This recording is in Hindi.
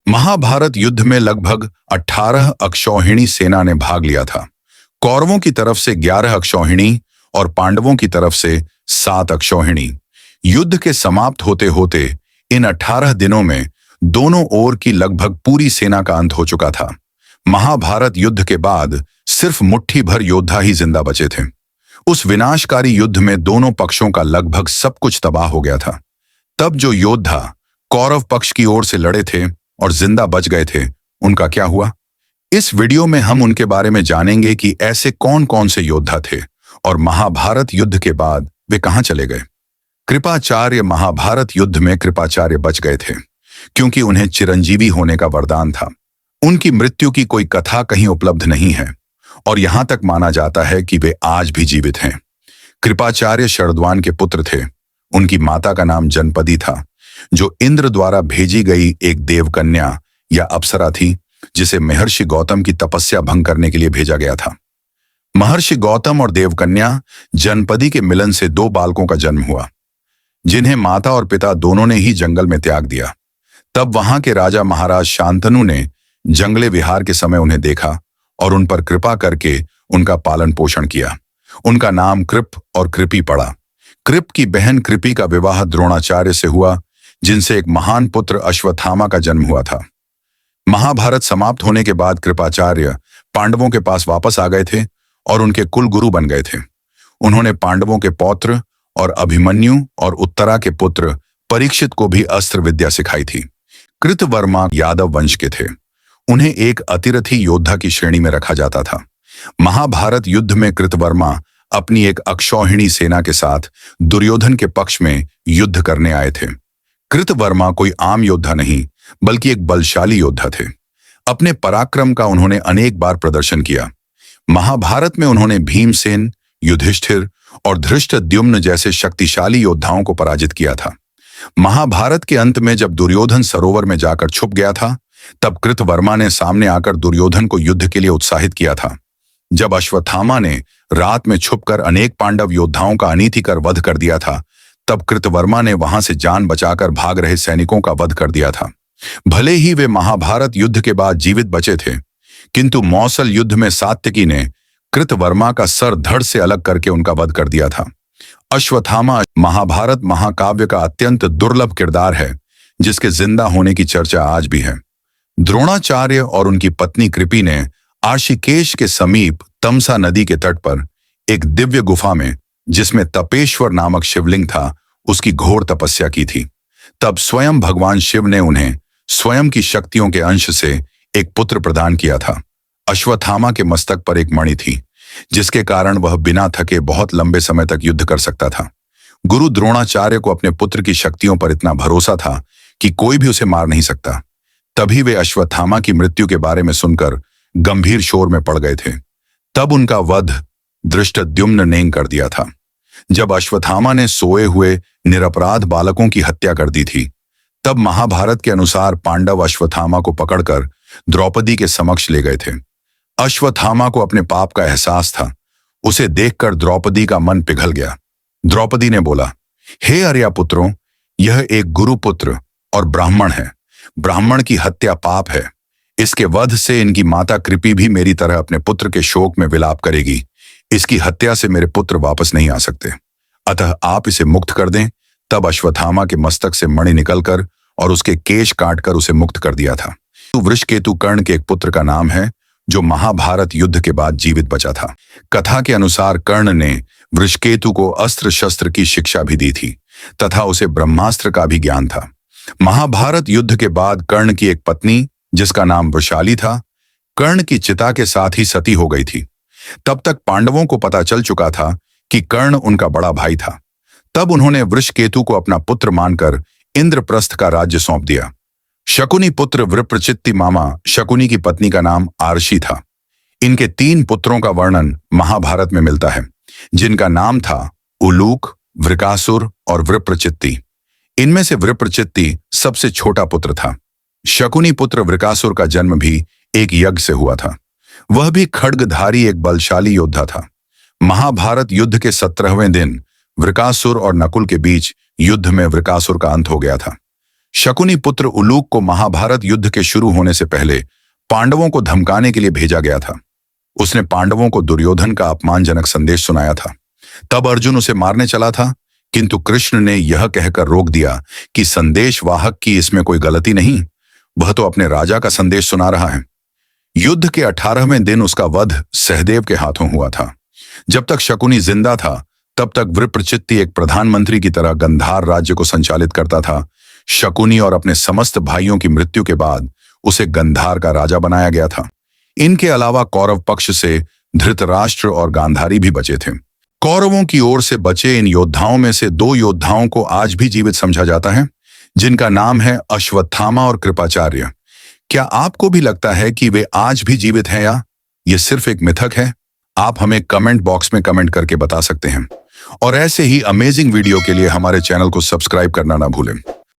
महाभारत युद्ध में लगभग 18 अक्षौहिणी सेना ने भाग लिया था। कौरवों की तरफ से 11 अक्षौहिणी और पांडवों की तरफ से 7 अक्षौहिणी। युद्ध के समाप्त होते होते इन 18 दिनों में दोनों ओर की लगभग पूरी सेना का अंत हो चुका था। महाभारत युद्ध के बाद सिर्फ मुट्ठी भर योद्धा ही जिंदा बचे थे। उस विनाशकारी युद्ध में दोनों पक्षों का लगभग सब कुछ तबाह हो गया था। तब जो योद्धा कौरव पक्ष की ओर से लड़े थे और जिंदा बच गए थे, उनका क्या हुआ? इस वीडियो में हम उनके बारे में जानेंगे कि ऐसे कौन कौन से योद्धा थे और महाभारत युद्ध के बाद वे कहां चले गए। कृपाचार्य महाभारत युद्ध में कृपाचार्य बच गए थे क्योंकि उन्हें चिरंजीवी होने का वरदान था। उनकी मृत्यु की कोई कथा कहीं उपलब्ध नहीं है और यहां तक माना जाता है कि वे आज भी जीवित हैं। कृपाचार्य शरद्वान के पुत्र थे। उनकी माता का नाम जनपदी था, जो इंद्र द्वारा भेजी गई एक देवकन्या या अप्सरा थी, जिसे महर्षि गौतम की तपस्या भंग करने के लिए भेजा गया था। महर्षि गौतम और देवकन्या जनपदी के मिलन से 2 बालकों का जन्म हुआ, जिन्हें माता और पिता दोनों ने ही जंगल में त्याग दिया। तब वहां के राजा महाराज शांतनु ने जंगले विहार के समय उन्हें देखा और उन पर कृपा करके उनका पालन पोषण किया। उनका नाम कृप और कृपी पड़ा। कृप की बहन कृपी का विवाह द्रोणाचार्य से हुआ, जिनसे एक महान पुत्र अश्वत्थामा का जन्म हुआ था। महाभारत समाप्त होने के बाद कृपाचार्य पांडवों के पास वापस आ गए थे और उनके कुल गुरु बन गए थे। उन्होंने पांडवों के पौत्र और अभिमन्यु और उत्तरा के पुत्र परीक्षित को भी अस्त्र विद्या सिखाई थी। कृतवर्मा यादव वंश के थे। उन्हें एक अतिरथी योद्धा की श्रेणी में रखा जाता था। महाभारत युद्ध में कृतवर्मा अपनी एक अक्षौहिणी सेना के साथ दुर्योधन के पक्ष में युद्ध करने आए थे। कृतवर्मा कोई आम योद्धा नहीं, बल्कि एक बलशाली योद्धा थे। अपने पराक्रम का उन्होंने अनेक बार प्रदर्शन किया। महाभारत में उन्होंने भीमसेन, युधिष्ठिर और धृष्टद्युम्न जैसे शक्तिशाली योद्धाओं को पराजित किया था। महाभारत के अंत में जब दुर्योधन सरोवर में जाकर छुप गया था, तब कृतवर्मा ने सामने आकर दुर्योधन को युद्ध के लिए उत्साहित किया था। जब अश्वत्थामा ने रात में छुपकर अनेक पांडव योद्धाओं का अनीतिकर वध कर दिया था, तब कृतवर्मा ने वहां से जान बचाकर भाग रहे सैनिकों का वध कर दिया था। भले ही वे महाभारत युद्ध के बाद जीवित बचे थे, किंतु मौसल युद्ध में सात्यकी ने कृतवर्मा का सर धड़ से अलग करके उनका वध कर दिया था। अश्वत्थामा महाभारत महाकाव्य का अत्यंत दुर्लभ किरदार है, जिसके जिंदा होने की चर्चा आज भी है। द्रोणाचार्य और उनकी पत्नी कृपी ने आशिकेश के समीप तमसा नदी के तट पर एक दिव्य गुफा में, जिसमें तपेश्वर नामक शिवलिंग था, उसकी घोर तपस्या की थी। तब स्वयं भगवान शिव ने उन्हें स्वयं की शक्तियों के अंश से एक पुत्र प्रदान किया था। अश्वत्थामा के मस्तक पर एक मणि थी, जिसके कारण वह बिना थके बहुत लंबे समय तक युद्ध कर सकता था। गुरु द्रोणाचार्य को अपने पुत्र की शक्तियों पर इतना भरोसा था कि कोई भी उसे मार नहीं सकता। तभी वे अश्वत्थामा की मृत्यु के बारे में सुनकर गंभीर शोर में पड़ गए थे। तब उनका वध धृष्टद्युम्न ने कर दिया था। जब अश्वत्थामा ने सोए हुए निरपराध बालकों की हत्या कर दी थी, तब महाभारत के अनुसार पांडव अश्वत्थामा को पकड़कर द्रौपदी के समक्ष ले गए थे। अश्वत्थामा को अपने पाप का एहसास था। उसे देखकर द्रौपदी का मन पिघल गया। द्रौपदी ने बोला, हे आर्या पुत्रों, यह एक गुरुपुत्र और ब्राह्मण है। ब्राह्मण की हत्या पाप है। इसके वध से इनकी माता कृपी भी मेरी तरह अपने पुत्र के शोक में विलाप करेगी। इसकी हत्या से मेरे पुत्र वापस नहीं आ सकते, अतः आप इसे मुक्त कर दें। तब अश्वत्थामा के मस्तक से मणि निकलकर और उसके केश काटकर उसे मुक्त कर दिया था। वृषकेतु कर्ण के एक पुत्र का नाम है, जो महाभारत युद्ध के बाद जीवित बचा था। कथा के अनुसार कर्ण ने वृषकेतु को अस्त्र शस्त्र की शिक्षा भी दी थी तथा उसे ब्रह्मास्त्र का भी ज्ञान था। महाभारत युद्ध के बाद कर्ण की एक पत्नी, जिसका नाम वृषाली था, कर्ण की चिता के साथ ही सती हो गई थी। तब तक पांडवों को पता चल चुका था कि कर्ण उनका बड़ा भाई था। तब उन्होंने वृषकेतु को अपना पुत्र मानकर इंद्रप्रस्थ का राज्य सौंप दिया। शकुनी पुत्र वृप्रचित्ति मामा शकुनी की पत्नी का नाम आरशी था। इनके 3 पुत्रों का वर्णन महाभारत में मिलता है, जिनका नाम था उलूक, वृकासुर और वृप्रचित्ति। इनमें से वृप्रचित्ति सबसे छोटा पुत्र था। शकुनी पुत्र वृकासुर का जन्म भी एक यज्ञ से हुआ था। वह भी खड्गधारी एक बलशाली योद्धा था। महाभारत युद्ध के 17वें दिन वृकासुर और नकुल के बीच युद्ध में वृकासुर का अंत हो गया था। शकुनी पुत्र उलूक को महाभारत युद्ध के शुरू होने से पहले पांडवों को धमकाने के लिए भेजा गया था। उसने पांडवों को दुर्योधन का अपमानजनक संदेश सुनाया था। तब अर्जुन उसे मारने चला था, किंतु कृष्ण ने यह कहकर रोक दिया कि संदेश वाहक की इसमें कोई गलती नहीं, वह तो अपने राजा का संदेश सुना रहा है। युद्ध के 18वें दिन उसका वध सहदेव के हाथों हुआ था। जब तक शकुनी जिंदा था तब तक विप्रचित्ति एक प्रधानमंत्री की तरह गंधार राज्य को संचालित करता था। शकुनी और अपने समस्त भाइयों की मृत्यु के बाद उसे गंधार का राजा बनाया गया था। इनके अलावा कौरव पक्ष से धृतराष्ट्र और गांधारी भी बचे थे। कौरवों की ओर से बचे इन योद्धाओं में से 2 योद्धाओं को आज भी जीवित समझा जाता है, जिनका नाम है अश्वत्थामा और कृपाचार्य। क्या आपको भी लगता है कि वे आज भी जीवित हैं या ये सिर्फ एक मिथक है? आप हमें कमेंट बॉक्स में कमेंट करके बता सकते हैं। और ऐसे ही अमेजिंग वीडियो के लिए हमारे चैनल को सब्सक्राइब करना ना भूलें।